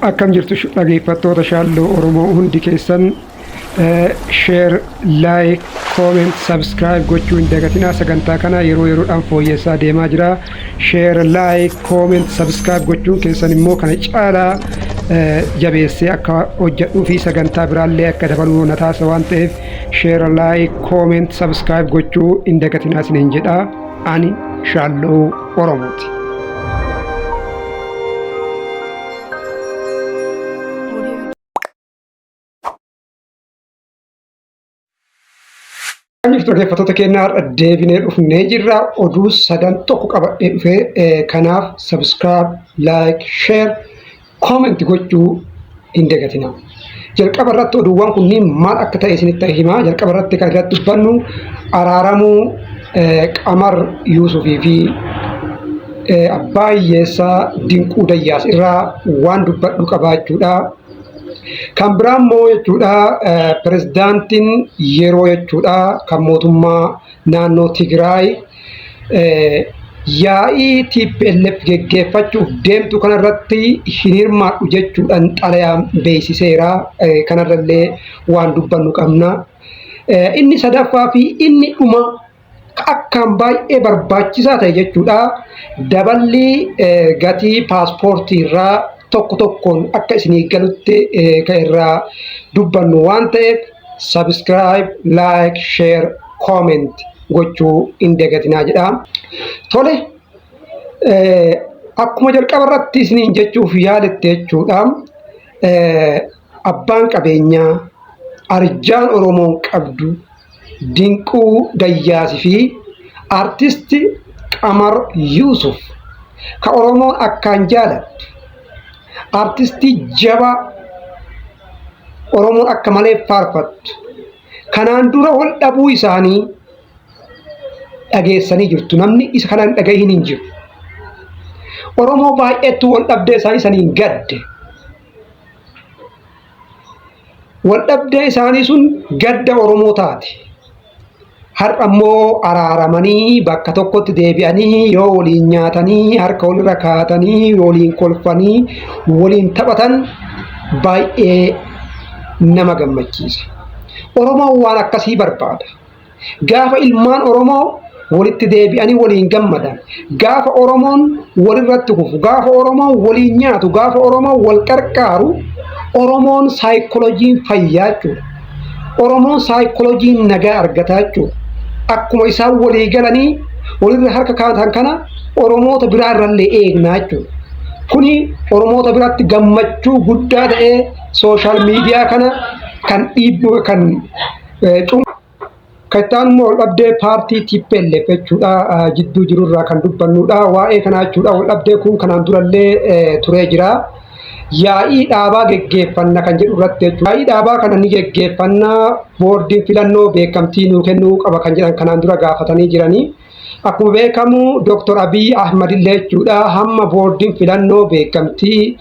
Akkam jirtu dhaggeeffattoota shaalloo Oromoo hundi keessan share, like, comment, subscribe gochuu hin dagatinaa. Sagantaa kana yeroo yeroodhaan fooyyessaa deemaa jira. Share, like, comment, subscribe gochuun keessan immoo kana caalaa jabeessee akka hojjedhuu fi sagantaa biraallee akka dabaluu na taasisa waan ta'eef share, like, comment, subscribe gochuu hin dagatinaa isiniin jedha. Ani shaalloo Oromooti. Dhaggeeffattoota keenya deebinee dhufnee jirra. Oduu sadan tokko qabadhee dhufee kanaaf subscribe, like, share, comment gochuu hin dagatinaa. Jalqaba irratti oduuwwan kunniin maal akka ta'e isinitti himaa. Jalqaba irratti kan irratti dubbannu araaramuu Qamar Yuusufii fi abbaa hiyyeessaa Dinquu Dayyaas irraa waan dubbadhu qabaachuudha. Kan biraa immoo jechuudha pirezidaantiin yeroo jechuudha kan mootummaa naannoo Tigraay yaa'ii TPLF geggeeffachuuf deemtu kanarratti hin hirmaadhu jechuudhaan xalayaan beeksiseera. Kanarrallee waan dubbannu qabna. Inni sadaffaa fi inni dhuma akkaan baay'ee barbaachisaa ta'e jechuudha daballi gatii paaspoortii irraa tokko tokkoon akka isinii galutti kan irraa dubbannu waan ta'eef subscribe, like, share, comment gochuu hin dagatinaa jedha. Tole akkuma jalqaba irratti isiniin jechuuf yaadatte jechuudha abbaan qabeenyaa arjaan Oromoon qabdu Dinquu Dayyaasii fi artisti Qamar Yuusuf ka Oromoon akkaan jaalattu artistii jabaa Oromoon akka malee faarfattu kanaan dura wal dhabuu isaanii dhageessanii jirtu. Namni isa kanaan dhagahin hin jiru. Oromoo baay'eetu wal dhabdee isaanii saniin gadde. Wal dhabdee isaanii sun gadda Oromoo taati. Har'a immoo araaramanii bakka tokkotti deebi'anii yoo waliin nyaatanii harka walirra kaatanii waliin kolfanii waliin taphatan baay'ee nama gammachiisa. Oromoon waan akkasii barbaada. Gaafa ilmaan Oromoo walitti deebi'anii waliin gammadan, gaafa Oromoon walirratti kufu, gaafa Oromoon waliin nyaatu, gaafa Oromoon wal qarqaaru, Oromoon saayikolojiin fayyaa jechuudha. Oromoon saayikolojiin nagaa argataa jechuudha. Akkuma isaan walii galanii walirra harka kaatan kana Oromoota biraa irrallee eegnaa jechuudha. Kuni Oromoota biratti gammachuu guddaa ta'ee sooshaal miidiyaa kana kan dhiibbu kan Kattaan immoo wal dhabdee paartii TPLF jechuudha jidduu jirurraa kan dubbannudha. Waa'ee kanaa jechuudha wal dhabdee kun kanaan durallee turee jira. Yaa'ii dhaabaa geggeeffanna kan jedhu irratti jechuudha. Yaa'ii dhaabaa kana ni geggeeffanna boordiin filannoo beekamtii nuu kennuu qaba kan jedhan kanaan dura gaafatanii jiranii. Akkuma beekamu Dr. Abiy Ahmad illee jechuudha hamma boordiin filannoo beekamtii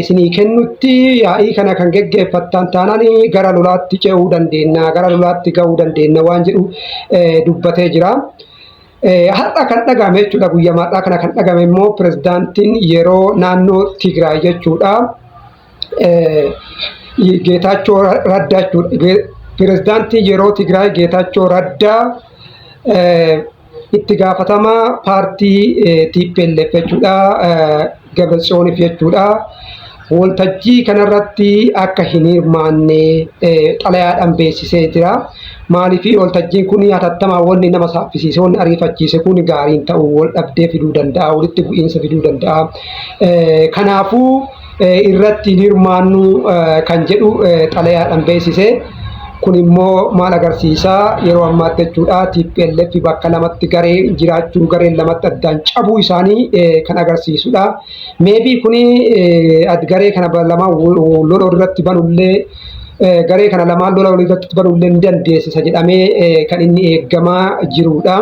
isinii kennutti yaa'ii kana kan geggeeffattan taanaan gara lolaatti ce'uu dandeenya, gara lolaatti gahuu dandeenya waan jedhu dubbatee jira. Har'a kan dhagame jechuudha guyyamaadhaa kana kan dhagame immoo pirezidaantiin yeroo naannoo Tigraay jechuudha Geetaachoo Raddaa jechuudha. Pirezidaantiin yeroo Tigraay Geetaachoo Raddaa itti gaafatamaa paartii TPLF jechuudha Gabratsiyooniif jechuudha waltajjii kanarratti akka hin hirmaanne xalayaadhaan beeksisee jira. Maaliif waltajjiin kun hatattamaa wanni nama saaffisiise wanni ariifachiise kun gaariin ta'uu wal dhabdee fiduu danda'a, walitti bu'iinsa fiduu danda'a. Kanaafuu irratti hin hirmaannu kan jedhu xalayaadhaan beeksisee. Kun immoo maal agarsiisaa yeroo ammaatti jechuudha TPLF bakka lamatti garee jiraachuu gareen lamatti addaan cabuu isaanii kan agarsiisudha. Meebii kuni garee kana lamaan lola irratti banullee garee kana lamaan lola irratti banullee ni dandeessisa jedhamee kan inni eeggamaa jirudha.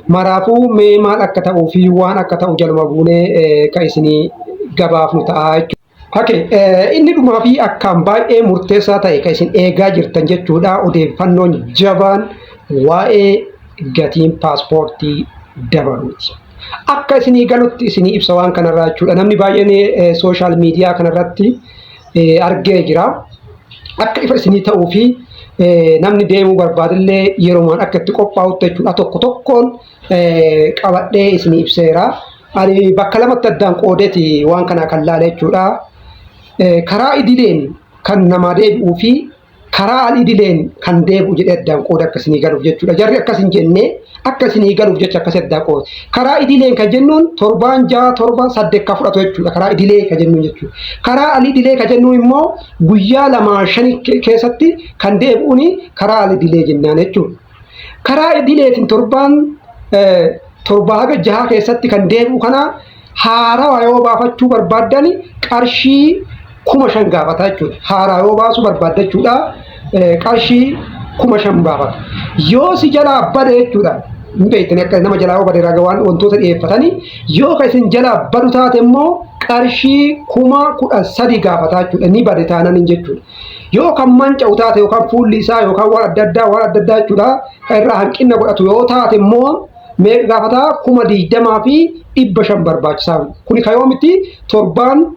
Maraafuu mee maal akka ta'uu fi waan akka ta'u jaluma buunee kan isinii gabaafnu ta'a jechuudha. Inni dhumaa fi akkaan baay'ee murteessaa ta'e kan isin eegaa jirtan jechuudha odeeffannoon jabaan waa'ee gatiin paaspoortii dabaluuti. Akka isinii galutti isinii ibsa waan kanarraa jechuudha. Namni baay'een sooshaal miidiyaa kanarratti argee jira. Akka ifa isinii ta'uu fi namni deemuu barbaadillee yeroon akka itti qophaa'utti jechuudha. Tokko tokkoon qabadhee isinii ibseera. Ani bakka lamatti addaan qoodeeti waan kana kan laale jechuudha. Karaa idileen kan namaa deebi'uu fi karaa al-idileen kan deebi'u jedhee addaan qooda akka isinii galuuf jechuudha. Jarri akkas hin jenne akka isinii galuuf jecha akkas addaan qooda. Karaa idileen kan jennuun 7 6 7 8 ka fudhatu jechuudha. Karaa idilee kan jennuun jechuudha. Karaa al-idilee kan jennuun immoo guyyaa 2-5 keessatti kan deebi'uuni karaa al-idilee jennaan jechuudha. Karaa idileetiin 7 haga 6 keessatti kan deebi'u kana haarawaa yoo baafachuu barbaaddan qarshii 5,000 gaafata jechuudha. Haaraa yoo baasuu barbaadda jechuudha. Qarshii 5,000 baafata. Yoo si jalaa bade jechuudha. Beektanii akka nama jalaa yoo bade ragaa wantoota dhiyeeffatanii yoo ka isin jalaa badu taate immoo qarshii 13,000 gaafata jechuudha. Ni bade taanaan jechuudha. Yoo kan manca'u taate yookaan fuulli isaa yookaan waan adda addaa jechuudha. Kan irraa hanqina godhatu yoo taate immoo meeqa gaafata 20,000 fi 500 barbaachisaa. Kuni kayoomitti 7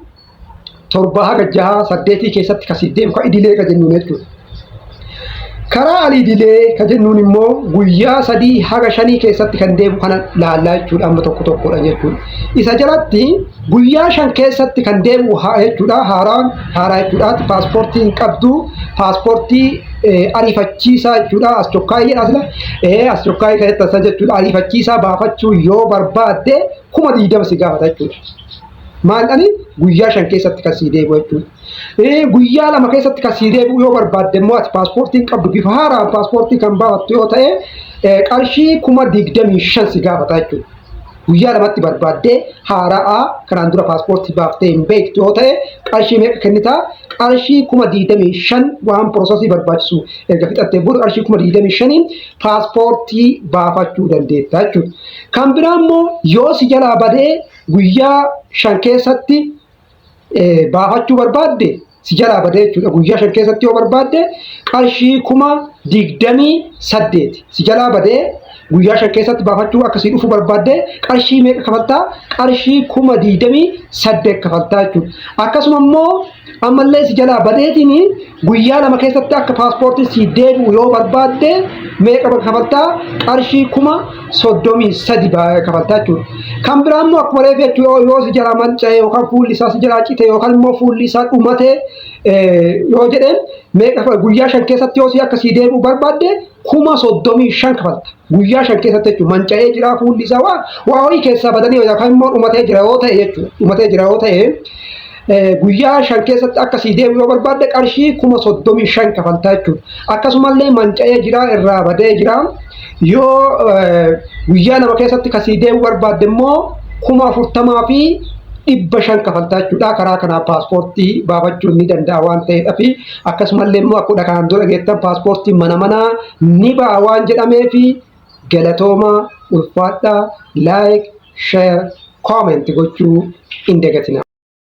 haga 6 8 keessatti kasii deemu kan idilee kan jennuun jechuudha. Karaa al-idilee kan jennuun immoo guyyaa 3 haga 5 keessatti kan deemu kana laallaa jechuudha. Amma tokkodha jechuudha. Isa jalatti guyyaa 5 keessatti kan deemu jechuudha. Haaraa jechuudha. Paaspoortiin qabdu paaspoortii ariifachiisaa jechuudha. As chokkaayii jedha. As chokkaayii kan jettan jechuudha. Ariifachiisaa baafachuu yoo barbaadde 20,000 si gaafata jechuudha. Maaldhani guyyaa 5 keessatti kan sii deebi'u jechuudha. Guyyaa 2 keessatti kan sii deebi'u yoo barbaadde immoo ati paaspoortiin qabdu bifa haaraan paaspoortii kan baafattu yoo ta'e qarshii 25,000 si gaafata jechuudha. Guyyaa 2tti barbaadde haaraa kanaan dura paaspoortii baaftee hin beektu yoo ta'e qarshii meeqa kennitaa? Qarshii 25,000 waan piroosesii barbaachisu erga fixattee booda qarshii 25,000 paaspoortii baafachuu dandeetta jechuudha. Kan biraa immoo yoo si jalaa badee guyyaa 5 keessatti baafachuu barbaadde si jalaa badee jechuudha. Guyyaa 5 keessatti yoo barbaadde qarshii 28,000 si jalaa badee guyyaa 5 keessatti baafachuu akkasii dhufu barbaadde qarshii meeqa kafaltaa? Qarshii 28,000 kafaltaa jechuudha. Akkasuma immoo ammallee si jalaa badeetiin guyyaa 2 keessatti akka paaspoortii si deebi'u yoo barbaadde meeqa kafaltaa? Qarshii 33,000 kafaltaa jechuudha. Kan biraa immoo akkuma reefu jechuudha yoo si jalaa manca'e yookaan fuulli isaa si jalaa cite yookaan immoo fuulli isaa dhumate yoo jedheen meeqa guyyaa 5 keessatti yoo si akka si deebi'u barbaadde 35,000 kafalta. Guyyaa 5 keessatti jechuudha. Manca'ee jira fuulli isaa waa horii keessaa badanii yookaan immoo dhumatee jira yoo ta'e jechuudha. Dhumatee jira yoo ta'e guyyaa 5 keessatti akka si deebi'u yoo barbaadde qarshii 35,000 kafaltaa jechuudha. Akkasumallee manca'ee jira irraa badee jira yoo guyyaa 2 keessatti ka si deebi'u barbaadde immoo 40,000 fi 500 kafaltaa jechuudha. Karaa kanaa paaspoortii baafachuun ni danda'a waan ta'eedhaaf akkasumallee immoo akkuma kanaan dura geettan paaspoortiin mana ni ba'a waan jedhameef galatooma ulfaadhaa like share comment gochuu hin dagatina.